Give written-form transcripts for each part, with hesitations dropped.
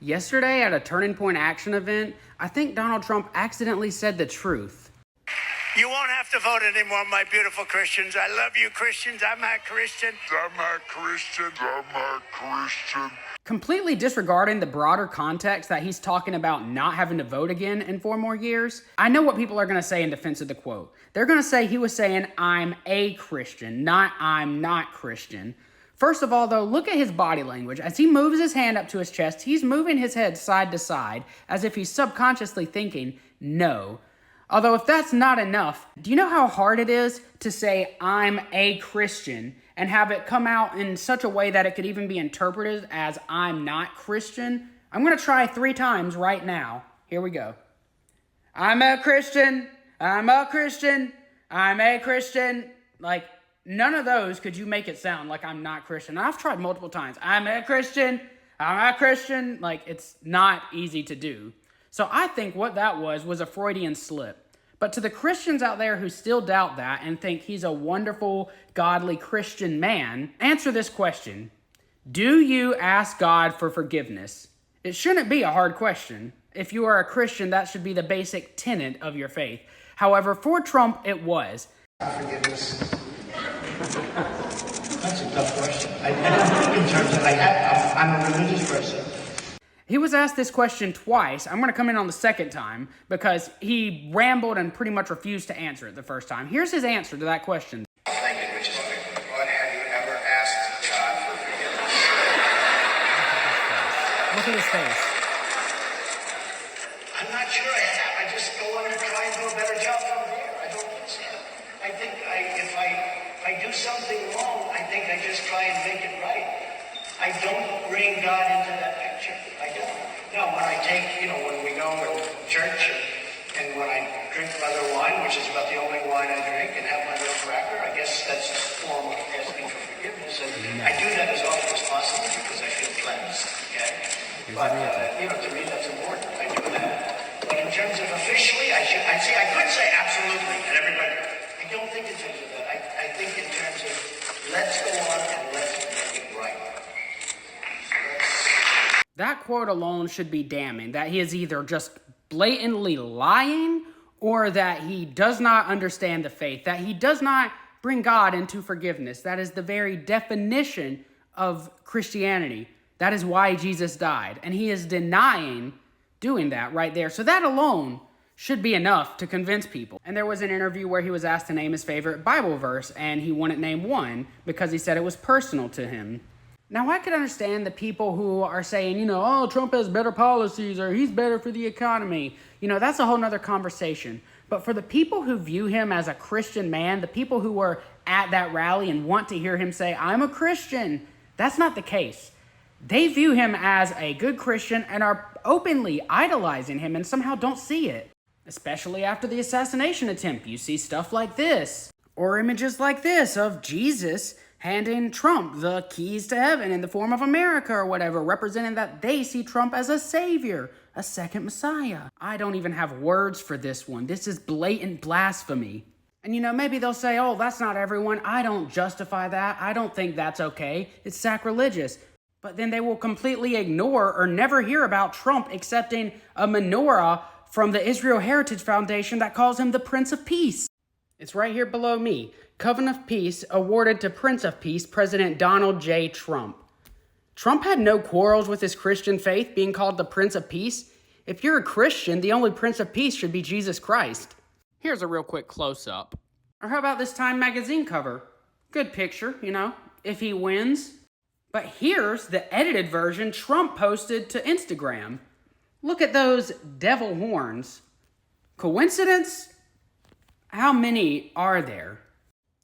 Yesterday at a Turning Point Action event, I think Donald Trump accidentally said the truth. You won't have to vote anymore, my beautiful Christians. I love you, Christians. I'm a Christian. Completely disregarding the broader context that he's talking about not having to vote again in 4 more years. I know what people are going to say in defense of the quote. They're going to say he was saying, I'm a Christian, not I'm not Christian. First of all, though, look at his body language. As he moves his hand up to his chest, he's moving his head side to side as if he's subconsciously thinking, no. Although if that's not enough, do you know how hard it is to say, I'm a Christian, and have it come out in such a way that it could even be interpreted as I'm not Christian? I'm going to try 3 times right now. Here we go. I'm a Christian. I'm a Christian. I'm a Christian. Like, none of those could you make it sound like I'm not Christian. I've tried multiple times. I'm a Christian. I'm a Christian. Like, it's not easy to do. So I think what that was a Freudian slip. But to the Christians out there who still doubt that and think he's a wonderful, godly Christian man, answer this question. Do you ask God for forgiveness? It shouldn't be a hard question. If you are a Christian, that should be the basic tenet of your faith. However, for Trump, it was. Forgiveness. That's a tough question. I don't think in terms of, I'm a religious person. He was asked this question twice. I'm going to come in on the second time because he rambled and pretty much refused to answer it the first time. Here's his answer to that question. Thinking, which is, what have you ever asked God for forgiveness? Look at his face. I'm not sure I have. I just go on and try and do a better job from there. I don't think so. I think if I do something wrong, I think I just try and make it right. I don't bring God into that picture. I don't. Now, when I take, when we go to church and when I drink mother wine, which is about the only wine I drink, and have my little cracker, I guess that's a form of asking for forgiveness. And I do that as often as possible because I feel cleansed. Okay? But, to me, that's important. I do that. But in terms of officially, I could say absolutely, and everybody, I don't think in terms of that. I think in terms of let's go on and let's make it right. That quote alone should be damning, that he is either just blatantly lying or that he does not understand the faith, that he does not bring God into forgiveness. That is the very definition of Christianity. That is why Jesus died, and he is denying doing that right there. So that alone should be enough to convince people. And there was an interview where he was asked to name his favorite Bible verse, and he wouldn't name one because he said it was personal to him. Now, I could understand the people who are saying, Trump has better policies or he's better for the economy. That's a whole nother conversation. But for the people who view him as a Christian man, the people who were at that rally and want to hear him say, I'm a Christian, that's not the case. They view him as a good Christian and are openly idolizing him and somehow don't see it. Especially after the assassination attempt, you see stuff like this. Or images like this of Jesus handing Trump the keys to heaven in the form of America or whatever, representing that they see Trump as a savior, a second Messiah. I don't even have words for this one. This is blatant blasphemy. And maybe they'll say, oh, that's not everyone. I don't justify that. I don't think that's okay. It's sacrilegious. But then they will completely ignore or never hear about Trump accepting a menorah from the Israel Heritage Foundation that calls him the Prince of Peace. It's right here below me. Covenant of Peace awarded to Prince of Peace, President Donald J. Trump. Trump had no quarrels with his Christian faith being called the Prince of Peace. If you're a Christian, the only Prince of Peace should be Jesus Christ. Here's a real quick close-up. Or how about this Time magazine cover? Good picture, if he wins. But here's the edited version Trump posted to Instagram. Look at those devil horns. Coincidence? How many are there?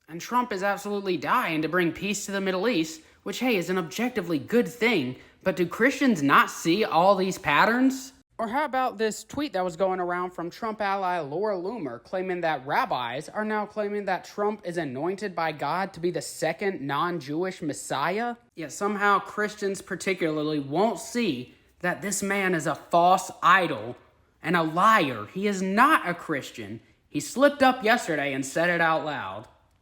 And Trump is absolutely dying to bring peace to the Middle East, which, hey, is an objectively good thing. But do Christians not see all these patterns? Or how about this tweet that was going around from Trump ally Laura Loomer, claiming that rabbis are now claiming that Trump is anointed by God to be the second non-Jewish Messiah? Yet somehow Christians particularly won't see that this man is a false idol and a liar. He is not a Christian. He slipped up yesterday and said it out loud.